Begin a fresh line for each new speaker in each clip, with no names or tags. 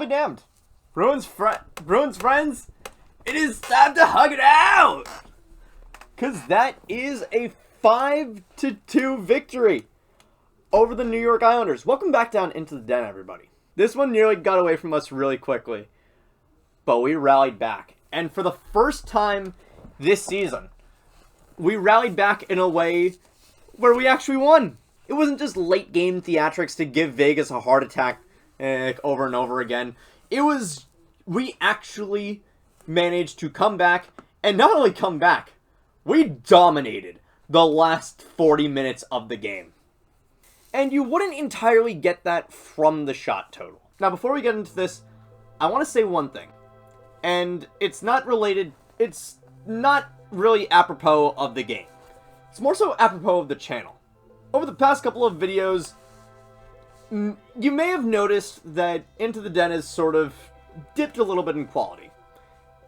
be damned. Bruins friends, it is time to hug it out! Because that is a 5-2 victory over the New York Islanders. Welcome back down into the den, everybody. This one nearly got away from us really quickly, but we rallied back. And for the first time this season, we rallied back in a way where we actually won. It wasn't just late game theatrics to give Vegas a heart attack over and over again. It was, we actually managed to come back, and not only come back, we dominated the last 40 minutes of the game. And you wouldn't entirely get that from the shot total. Now, before we get into this, I want to say one thing. And it's not related, it's not really apropos of the game. It's more so apropos of the channel. Over the past couple of videos, you may have noticed that Into the Den has sort of dipped a little bit in quality.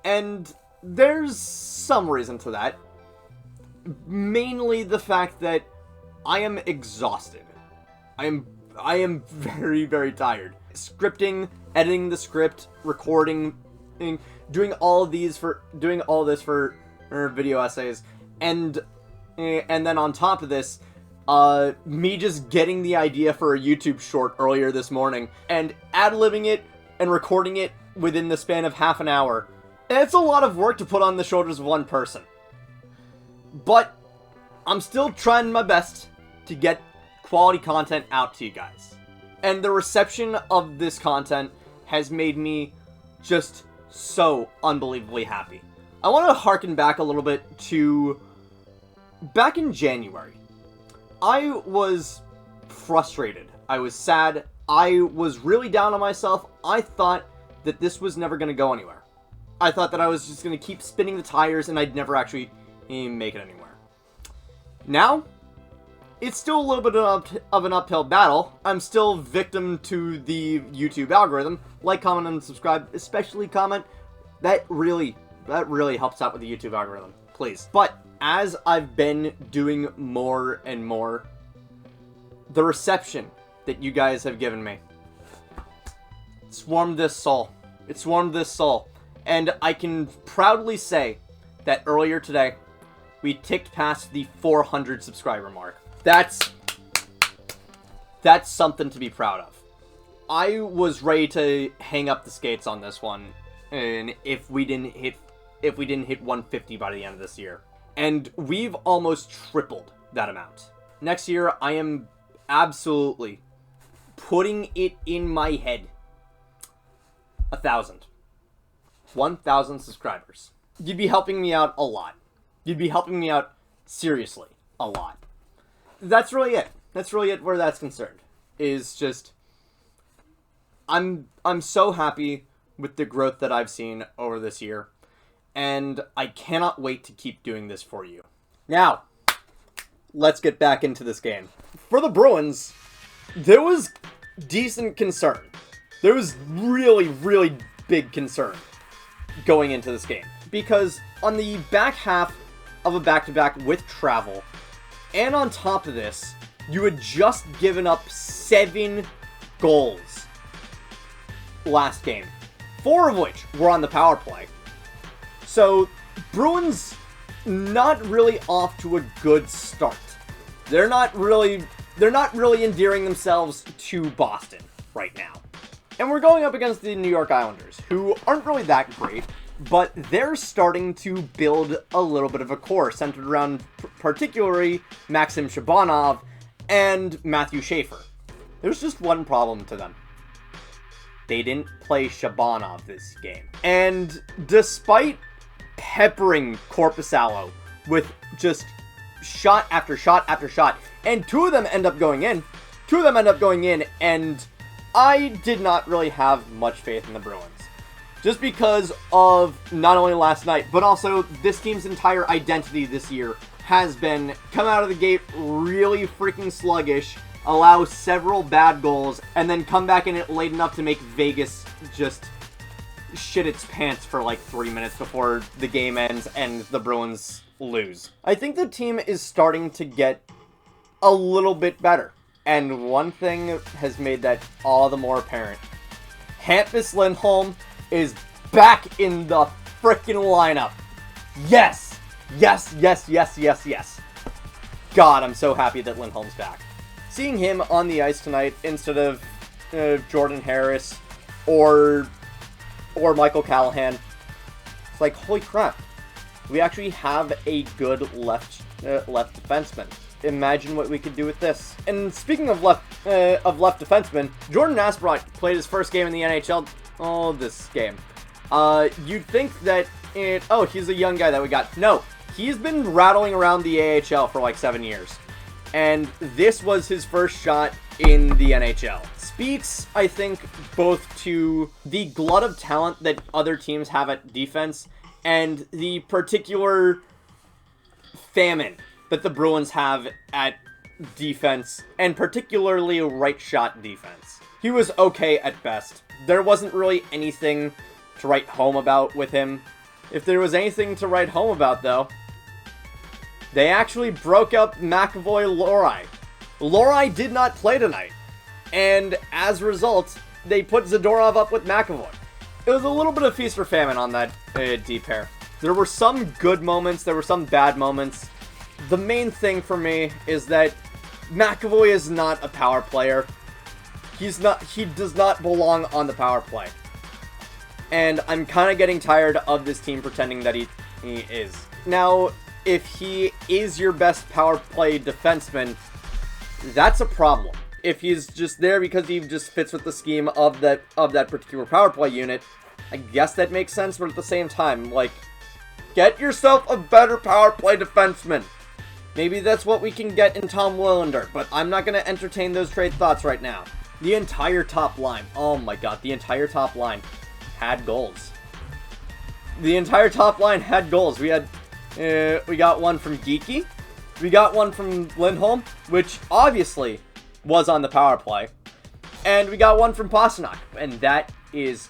And there's some reason to that. Mainly the fact that I am exhausted. I am very, very tired. Scripting, editing the script, recording, doing all this for video essays, and then on top of this, me just getting the idea for a YouTube short earlier this morning and ad-libbing it and recording it within the span of half an hour. It's a lot of work to put on the shoulders of one person. But I'm still trying my best to get quality content out to you guys. And the reception of this content has made me just so unbelievably happy. I want to harken back a little bit to back in January. I was frustrated. I was sad. I was really down on myself. I thought that this was never going to go anywhere. I thought that I was just going to keep spinning the tires and I'd never actually make it anywhere. Now, it's still a little bit of an uphill battle. I'm still victim to the YouTube algorithm. Like, comment, and subscribe. Especially comment. That really helps out with the YouTube algorithm. Please. But as I've been doing more and more, the reception that you guys have given me, it's warmed this soul. It's warmed this soul. And I can proudly say that earlier today, we ticked past the 400 subscriber mark. That's something to be proud of. I was ready to hang up the skates on this one, and if we didn't hit 150 by the end of this year. And we've almost tripled that amount. Next year, I am absolutely putting it in my head. 1,000 subscribers. You'd be helping me out a lot. You'd be helping me out seriously a lot. That's really it. That's really it where that's concerned. Is just I'm so happy with the growth that I've seen over this year, and I cannot wait to keep doing this for you. Now, let's get back into this game. For the Bruins, there was decent concern. There was really, really big concern going into this game. Because on the back half of a back-to-back with travel, and on top of this, you had just given up 7 goals last game, 4 of which were on the power play. So, Bruins not really off to a good start. They're not really endearing themselves to Boston right now. And we're going up against the New York Islanders, who aren't really that great, but they're starting to build a little bit of a core centered around particularly Maxim Shabanov and Matthew Schaefer. There's just one problem to them. They didn't play Shabanov this game. And despite peppering Korpisalo with just shot after shot after shot, and 2 of them end up going in, and I did not really have much faith in the Bruins. Just because of not only last night, but also this team's entire identity this year has been come out of the gate really freaking sluggish, allow several bad goals, and then come back in it late enough to make Vegas just shit its pants for like 3 minutes before the game ends and the Bruins lose. I think the team is starting to get a little bit better. And one thing has made that all the more apparent. Hampus Lindholm is back in the frickin' lineup. Yes! Yes, yes, yes, yes, yes. God, I'm so happy that Lindholm's back. Seeing him on the ice tonight instead of Jordan Harris or Michael Callahan, it's like, holy crap. We actually have a good left defenseman. Imagine what we could do with this. And speaking of left defenseman, Jordan Asperot played his first game in the NHL. Oh, this game. You'd think that he's a young guy that we got. No, he's been rattling around the AHL for like 7 years. And this was his first shot in the NHL. Speaks, I think, both to the glut of talent that other teams have at defense and the particular famine that the Bruins have at defense, and particularly right shot defense. He was okay at best. There wasn't really anything to write home about with him. If there was anything to write home about, though, they actually broke up McAvoy Lohrei. Lohrei did not play tonight, and as a result, they put Zadorov up with McAvoy. It was a little bit of feast or famine on that D pair. There were some good moments, there were some bad moments. The main thing for me is that McAvoy is not a power player. He does not belong on the power play. And I'm kind of getting tired of this team pretending that he is. Now, if he is your best power play defenseman, that's a problem. If he's just there because he just fits with the scheme of that particular power play unit, I guess that makes sense, but at the same time, like, get yourself a better power play defenseman. Maybe that's what we can get in Tom Willander, but I'm not going to entertain those trade thoughts right now. The entire top line, oh my god, the entire top line had goals. The entire top line had goals. We got one from Geekie, we got one from Lindholm, which obviously was on the power play, and we got one from Pastrnak, and that is,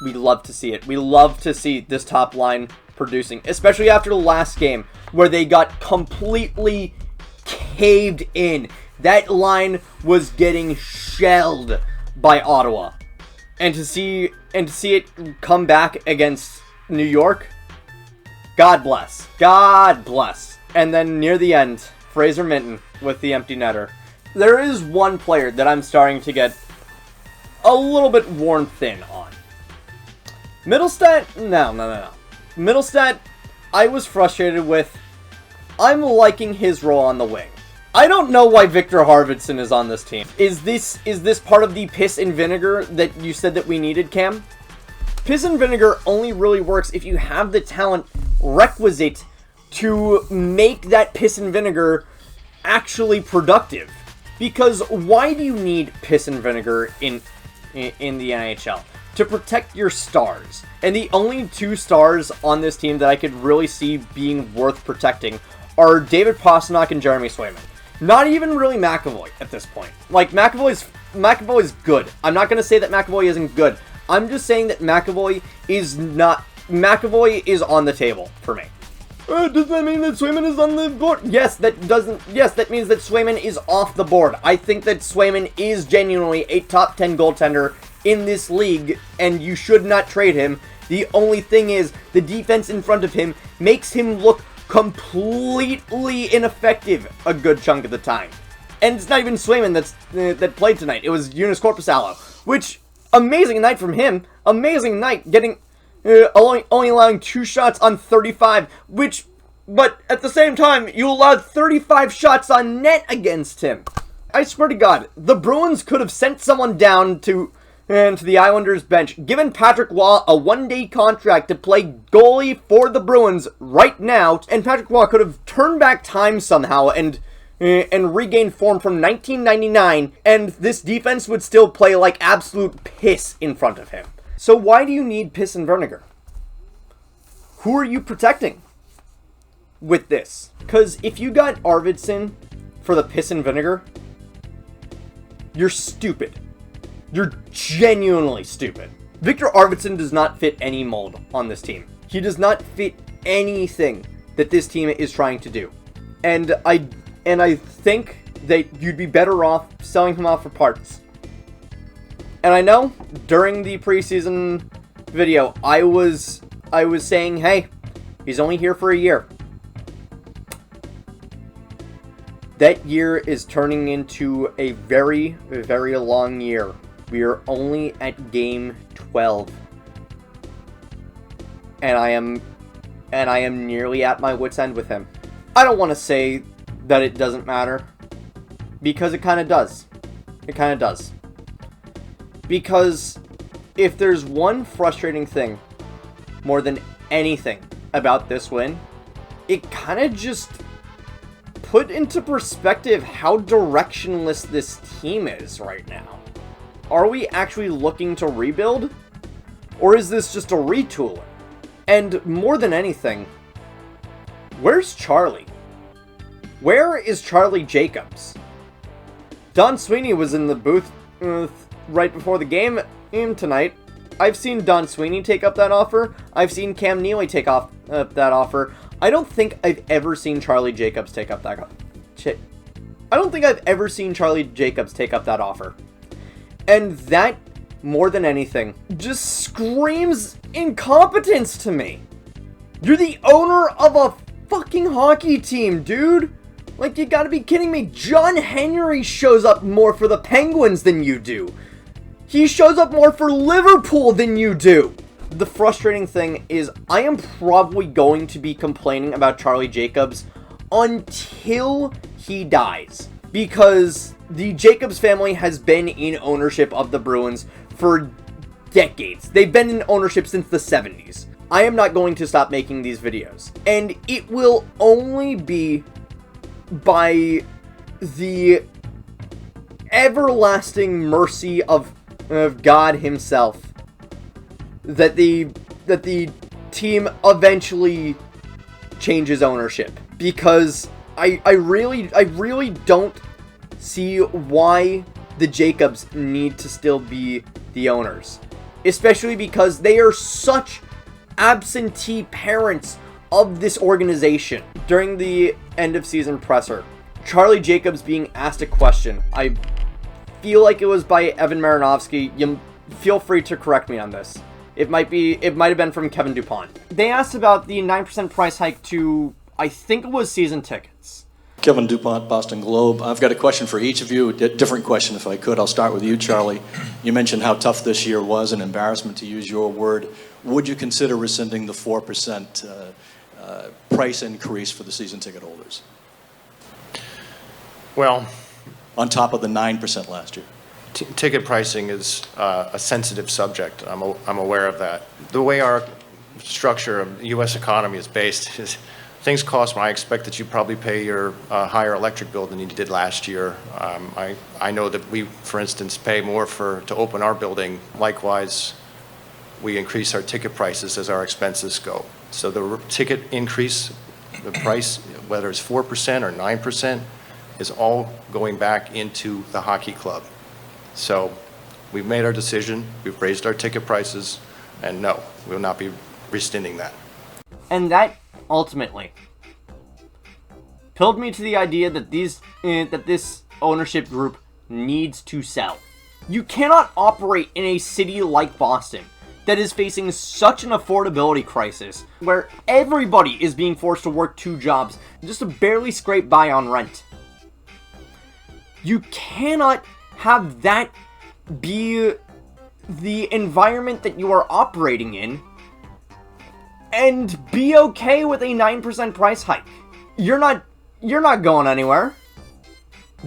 we love to see it. We love to see this top line producing, especially after the last game where they got completely caved in. That line was getting shelled by Ottawa, and to see it come back against New York, God bless. God bless. And then near the end, Fraser Minten with the empty netter. There is one player that I'm starting to get a little bit worn thin on. Mittelstadt? No. Mittelstadt, I was frustrated with. I'm liking his role on the wing. I don't know why Victor Arvidsson is on this team. Is this part of the piss and vinegar that you said that we needed, Cam? Piss and vinegar only really works if you have the talent requisite to make that piss and vinegar actually productive. Because why do you need piss and vinegar in the NHL? To protect your stars. And the only two stars on this team that I could really see being worth protecting are David Pastrnak and Jeremy Swayman. Not even really McAvoy at this point. Like, McAvoy's good. I'm not going to say that McAvoy isn't good. I'm just saying that McAvoy is on the table for me. Does that mean that Swayman is on the board? Yes, that means that Swayman is off the board. I think that Swayman is genuinely a top 10 goaltender in this league, and you should not trade him. The only thing is, the defense in front of him makes him look completely ineffective a good chunk of the time. And it's not even Swayman that played tonight. It was Joonas Korpisalo, which, amazing night from him. Amazing night, getting only allowing 2 shots on 35, but at the same time, you allowed 35 shots on net against him. I swear to God, the Bruins could have sent someone down to the Islanders bench, given Patrick Waugh a 1-day contract to play goalie for the Bruins right now, and Patrick Waugh could have turned back time somehow and regained form from 1999, and this defense would still play like absolute piss in front of him. So why do you need piss and vinegar? Who are you protecting with this? Because if you got Arvidsson for the piss and vinegar, you're stupid. You're genuinely stupid. Victor Arvidsson does not fit any mold on this team. He does not fit anything that this team is trying to do. And I think that you'd be better off selling him off for parts. And I know during the preseason video, I was saying, hey, he's only here for a year. That year is turning into a very, very long year. We are only at game 12. And I am nearly at my wit's end with him. I don't want to say that it doesn't matter, because it kind of does. It kind of does. Because if there's one frustrating thing more than anything about this win, it kind of just put into perspective how directionless this team is right now. Are we actually looking to rebuild? Or is this just a retooling? And more than anything, where's Charlie? Where is Charlie Jacobs? Don Sweeney was in the booth right before the game tonight. I've seen Don Sweeney take up that offer. I've seen Cam Neely take off that offer. I don't think I've ever seen Charlie Jacobs take up that offer. And that, more than anything, just screams incompetence to me. You're the owner of a fucking hockey team, dude. Like, you gotta be kidding me. John Henri shows up more for the Penguins than you do. He shows up more for Liverpool than you do. The frustrating thing is I am probably going to be complaining about Charlie Jacobs until he dies. Because the Jacobs family has been in ownership of the Bruins for decades. They've been in ownership since the 70s. I am not going to stop making these videos. And it will only be by the everlasting mercy of God himself that the team eventually changes ownership. Because I really don't see why the Jacobs need to still be the owners. Especially because they are such absentee parents of this organization. During the end of season presser, Charlie Jacobs being asked a question. I feel like it was by Evan Marinovsky. You feel free to correct me on this. It might have been from Kevin Dupont. They asked about the 9% price hike to, I think it was season tickets.
Kevin Dupont, Boston Globe. I've got a question for each of you, a different question if I could. I'll start with you, Charlie. You mentioned how tough this year was, an embarrassment to use your word. Would you consider rescinding the 4% price increase for the season ticket holders?
Well,
on top of the 9% last year.
Ticket pricing is a sensitive subject. I'm aware of that. The way our structure of the U.S. economy is based is things cost more. I expect that you probably pay your higher electric bill than you did last year. I know that we, for instance, pay more to open our building. Likewise, we increase our ticket prices as our expenses go. So the ticket increase, the price, whether it's 4% or 9%, is all going back into the hockey club. So we've made our decision, we've raised our ticket prices, and no, we will not be rescinding that.
And that, ultimately, pilled me to the idea that this ownership group needs to sell. You cannot operate in a city like Boston that is facing such an affordability crisis, where everybody is being forced to work 2 jobs just to barely scrape by on rent. You cannot have that be the environment that you are operating in and be okay with a 9% price hike. You're not going anywhere.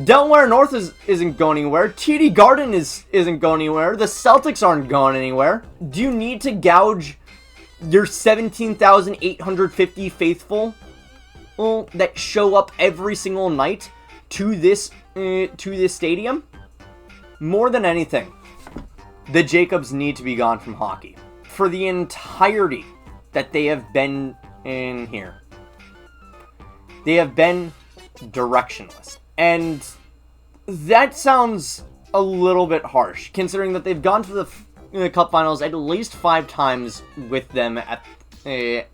Delaware North isn't going anywhere. TD Garden isn't going anywhere. The Celtics aren't going anywhere. Do you need to gouge your 17,850 faithful that show up every single night to this stadium? More than anything, the Jacobs need to be gone from hockey. For the entirety that they have been in here, they have been directionless. And that sounds a little bit harsh, considering that they've gone to the Cup Finals at least 5 times with them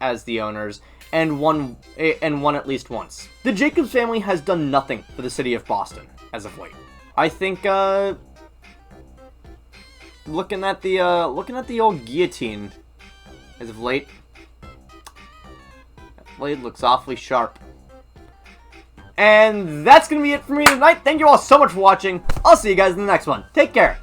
as the owners, and won at least once. The Jacobs family has done nothing for the city of Boston as of late. I think looking at the old guillotine as of late. That blade looks awfully sharp. And that's gonna be it for me tonight. Thank you all so much for watching. I'll see you guys in the next one. Take care.